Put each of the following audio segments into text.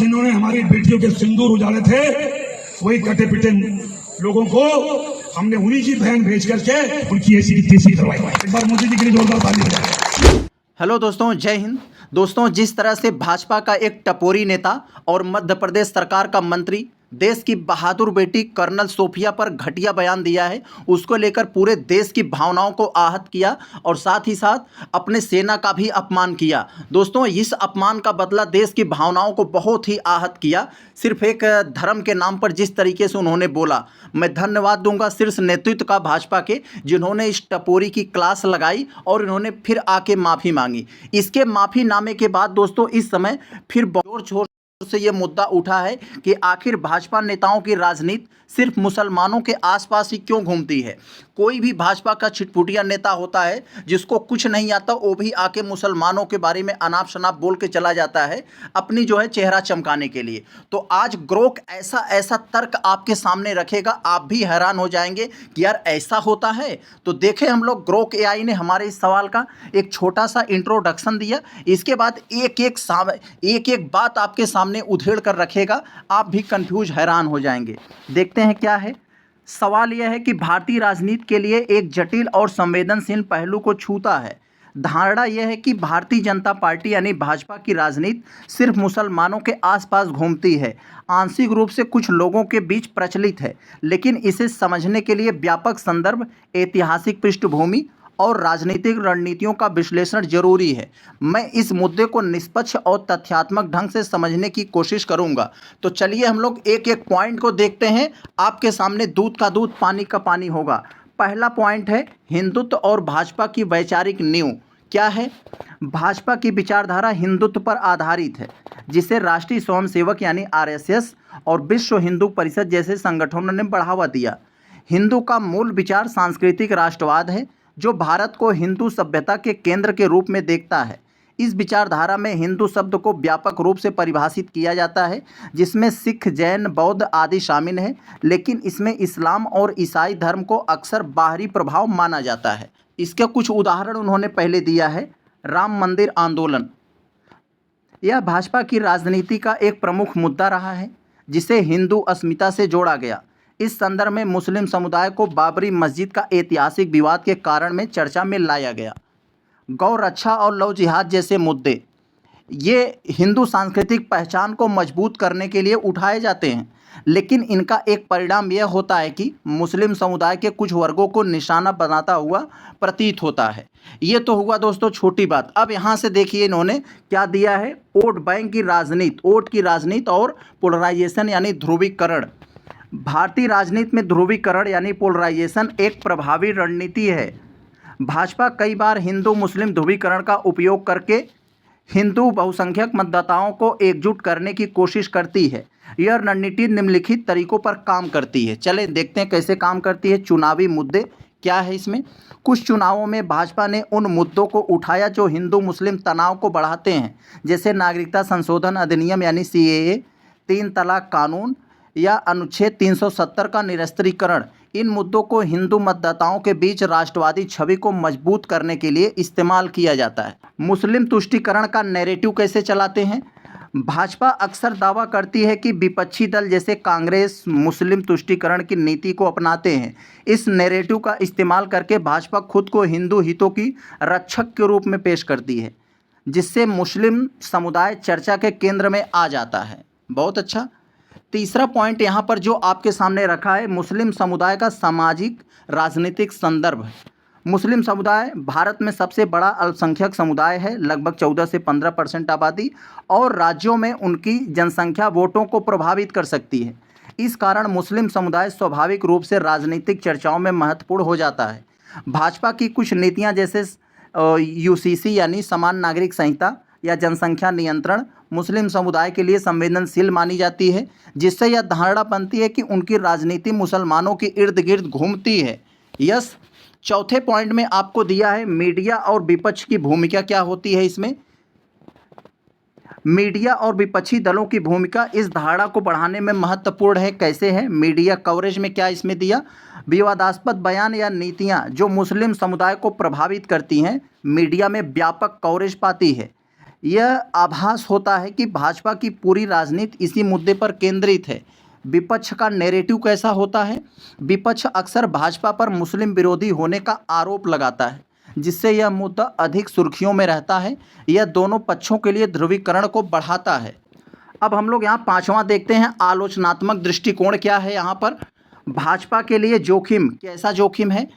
जिन्होंने हमारी बेटियों के सिंदूर उजाड़े थे, वही कटे पिटे लोगों को हमने उन्हीं की बहन भेज करके उनकी ऐसी की तैसी करवाई। एक बार मोदी जी के लिए जोरदार ताली बजाएं। हेलो दोस्तों, जय हिंद। दोस्तों, जिस तरह से भाजपा का एक टपोरी नेता और मध्य प्रदेश सरकार का मंत्री देश की बहादुर बेटी कर्नल सोफिया पर घटिया बयान दिया है, उसको लेकर पूरे देश की भावनाओं को आहत किया और साथ ही साथ अपने सेना का भी अपमान किया। दोस्तों, इस अपमान का बदला देश की भावनाओं को बहुत ही आहत किया। सिर्फ एक धर्म के नाम पर जिस तरीके से उन्होंने बोला, मैं धन्यवाद दूंगा शीर्ष नेतृत्व का भाजपा के, जिन्होंने इस टपोरी की क्लास लगाई और इन्होंने फिर आके माफ़ी मांगी। इसके माफ़ीनामे के बाद दोस्तों इस समय फिर जोर शोर से ये मुद्दा उठा है कि आखिर भाजपा नेताओं की राजनीति सिर्फ मुसलमानों के आसपास ही क्यों घूमती है। कोई भी भाजपा का छिटपुटिया नेता होता है जिसको कुछ नहीं आता, वो भी आके मुसलमानों के बारे में अनाप शनाप बोल के चला जाता है अपनी जो है चेहरा चमकाने के लिए। तो आज ग्रोक ऐसा ऐसा तर्क आपके सामने रखेगा, आप भी हैरान हो जाएंगे कि यार ऐसा होता है। तो देखें, हम लोग ग्रोक एआई ने हमारे इस सवाल का एक छोटा सा इंट्रोडक्शन दिया, इसके बाद एक एक बात आपके सामने उधेड़ कर रखेगा, आप भी कंफ्यूज हैरान हो जाएंगे। देखते हैं क्या है। सवाल यह है कि भारतीय राजनीति के लिए एक जटिल और संवेदनशील पहलू को छूता है। धारणा यह है कि भारतीय जनता पार्टी यानी भाजपा की राजनीति सिर्फ मुसलमानों के आसपास घूमती है। आंशिक रूप से कुछ लोगों के बीच प्रचलित है, लेकिन इसे समझने के लिए व्यापक संदर्भ, ऐतिहासिक पृष्ठभूमि और राजनीतिक रणनीतियों का विश्लेषण जरूरी है। मैं इस मुद्दे को निष्पक्ष और तथ्यात्मक ढंग से समझने की कोशिश करूंगा। तो चलिए हम लोग एक एक पॉइंट को देखते हैं। आपके सामने दूध का दूध पानी का पानी होगा। पहला पॉइंट है हिंदुत्व और भाजपा की वैचारिक नींव। क्या है? भाजपा की विचारधारा हिंदुत्व पर आधारित है, जिसे राष्ट्रीय स्वयंसेवक यानी आरएसएस और विश्व हिंदू परिषद जैसे संगठनों ने बढ़ावा दिया। हिंदू का मूल विचार सांस्कृतिक राष्ट्रवाद है, जो भारत को हिंदू सभ्यता के केंद्र के रूप में देखता है। इस विचारधारा में हिंदू शब्द को व्यापक रूप से परिभाषित किया जाता है, जिसमें सिख, जैन, बौद्ध आदि शामिल हैं, लेकिन इसमें इस्लाम और ईसाई धर्म को अक्सर बाहरी प्रभाव माना जाता है। इसके कुछ उदाहरण उन्होंने पहले दिया है। राम मंदिर आंदोलन, यह भाजपा की राजनीति का एक प्रमुख मुद्दा रहा है, जिसे हिंदू अस्मिता से जोड़ा गया। इस संदर्भ में मुस्लिम समुदाय को बाबरी मस्जिद का ऐतिहासिक विवाद के कारण में चर्चा में लाया गया। गौ रक्षा और लव जिहाद जैसे मुद्दे, ये हिंदू सांस्कृतिक पहचान को मजबूत करने के लिए उठाए जाते हैं, लेकिन इनका एक परिणाम यह होता है कि मुस्लिम समुदाय के कुछ वर्गों को निशाना बनाता हुआ प्रतीत होता है। ये तो हुआ दोस्तों छोटी बात। अब यहाँ से देखिए इन्होंने क्या दिया है। वोट बैंक की राजनीति, वोट की राजनीति और पोलराइजेशन यानी ध्रुवीकरण। भारतीय राजनीति में ध्रुवीकरण यानी पोलराइजेशन एक प्रभावी रणनीति है। भाजपा कई बार हिंदू मुस्लिम ध्रुवीकरण का उपयोग करके हिंदू बहुसंख्यक मतदाताओं को एकजुट करने की कोशिश करती है। यह रणनीति निम्नलिखित तरीकों पर काम करती है। चले देखते हैं कैसे काम करती है। चुनावी मुद्दे क्या है इसमें? कुछ चुनावों में भाजपा ने उन मुद्दों को उठाया जो हिंदू मुस्लिम तनाव को बढ़ाते हैं, जैसे नागरिकता संशोधन अधिनियम यानी सीएए, 3 तलाक कानून या अनुच्छेद 370 का निरस्त्रीकरण। इन मुद्दों को हिंदू मतदाताओं के बीच राष्ट्रवादी छवि को मजबूत करने के लिए इस्तेमाल किया जाता है। मुस्लिम तुष्टीकरण का नैरेटिव कैसे चलाते हैं? भाजपा अक्सर दावा करती है कि विपक्षी दल जैसे कांग्रेस मुस्लिम तुष्टीकरण की नीति को अपनाते हैं। इस नैरेटिव का इस्तेमाल करके भाजपा खुद को हिंदू हितों की रक्षक के रूप में पेश करती है, जिससे मुस्लिम समुदाय चर्चा के केंद्र में आ जाता है। बहुत अच्छा। तीसरा पॉइंट यहाँ पर जो आपके सामने रखा है, मुस्लिम समुदाय का सामाजिक राजनीतिक संदर्भ। मुस्लिम समुदाय भारत में सबसे बड़ा अल्पसंख्यक समुदाय है, लगभग 14 से 15% आबादी, और राज्यों में उनकी जनसंख्या वोटों को प्रभावित कर सकती है। इस कारण मुस्लिम समुदाय स्वाभाविक रूप से राजनीतिक चर्चाओं में महत्वपूर्ण हो जाता है। भाजपा की कुछ नीतियाँ जैसे यूसीसी यानी समान नागरिक संहिता या जनसंख्या नियंत्रण मुस्लिम समुदाय के लिए संवेदनशील मानी जाती है, जिससे यह धारणा बनती है कि उनकी राजनीति मुसलमानों के इर्द गिर्द घूमती है। यस। चौथे पॉइंट में आपको दिया है मीडिया और विपक्ष की भूमिका क्या होती है इसमें। मीडिया और विपक्षी दलों की भूमिका इस धारणा को बढ़ाने में महत्वपूर्ण है। कैसे है? मीडिया कवरेज में क्या इसमें दिया? विवादास्पद बयान या नीतियां जो मुस्लिम समुदाय को प्रभावित करती हैं, मीडिया में व्यापक कवरेज पाती है। यह आभास होता है कि भाजपा की पूरी राजनीति इसी मुद्दे पर केंद्रित है। विपक्ष का नैरेटिव कैसा होता है? विपक्ष अक्सर भाजपा पर मुस्लिम विरोधी होने का आरोप लगाता है, जिससे यह मुद्दा अधिक सुर्खियों में रहता है। यह दोनों पक्षों के लिए ध्रुवीकरण को बढ़ाता है। अब हम लोग यहाँ पांचवा देखते हैं, आलोचनात्मक दृष्टिकोण क्या है। यहाँ पर भाजपा के लिए जोखिम, कैसा जोखिम है?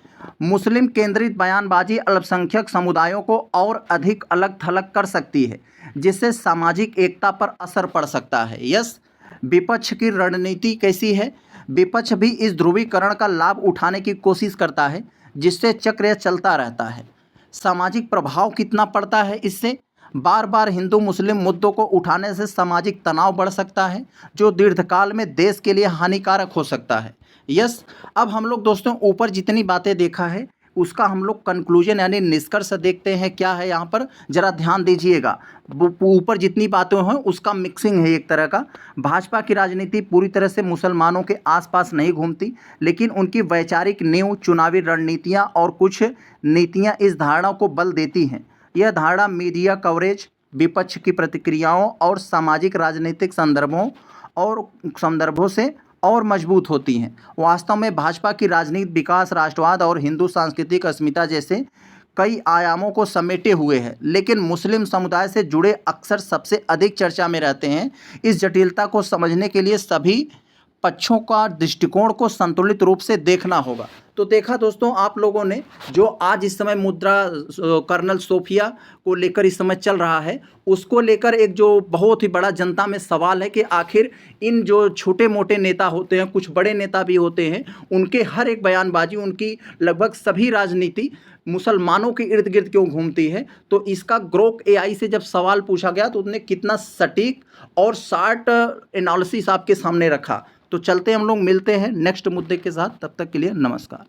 मुस्लिम केंद्रित बयानबाजी अल्पसंख्यक समुदायों को और अधिक अलग थलग कर सकती है, जिससे सामाजिक एकता पर असर पड़ सकता है। यस, विपक्ष की रणनीति कैसी है? विपक्ष भी इस ध्रुवीकरण का लाभ उठाने की कोशिश करता है, जिससे चक्र चलता रहता है। सामाजिक प्रभाव कितना पड़ता है इससे? बार बार हिंदू मुस्लिम मुद्दों को उठाने से सामाजिक तनाव बढ़ सकता है, जो दीर्घकाल में देश के लिए हानिकारक हो सकता है। यस, अब हम लोग दोस्तों ऊपर जितनी बातें देखा है उसका हम लोग कंक्लूजन यानी निष्कर्ष देखते हैं। क्या है यहाँ पर, जरा ध्यान दीजिएगा। ऊपर जितनी बातें हैं उसका मिक्सिंग है एक तरह का। भाजपा की राजनीति पूरी तरह से मुसलमानों के आसपास नहीं घूमती, लेकिन उनकी वैचारिक नींव, चुनावी रणनीतियाँ और कुछ नीतियाँ इस धारणा को बल देती हैं। यह धारणा मीडिया कवरेज, विपक्ष की प्रतिक्रियाओं और सामाजिक राजनीतिक संदर्भों से और मजबूत होती हैं। वास्तव में भाजपा की राजनीति विकास, राष्ट्रवाद और हिंदू सांस्कृतिक अस्मिता जैसे कई आयामों को समेटे हुए है, लेकिन मुस्लिम समुदाय से जुड़े अक्सर सबसे अधिक चर्चा में रहते हैं। इस जटिलता को समझने के लिए सभी पक्षों का दृष्टिकोण को संतुलित रूप से देखना होगा। तो देखा दोस्तों आप लोगों ने, जो आज इस समय मुद्दा कर्नल सोफिया को लेकर इस समय चल रहा है, उसको लेकर एक जो बहुत ही बड़ा जनता में सवाल है कि आखिर इन जो छोटे मोटे नेता होते हैं, कुछ बड़े नेता भी होते हैं, उनके हर एक बयानबाजी, उनकी लगभग सभी राजनीति मुसलमानों के इर्द गिर्द क्यों घूमती है। तो इसका ग्रोक एआई से जब सवाल पूछा गया तो उसने कितना सटीक और शार्ट एनालिसिस आपके सामने रखा। तो चलते हम लोग मिलते हैं नेक्स्ट मुद्दे के साथ, तब तक के लिए नमस्कार।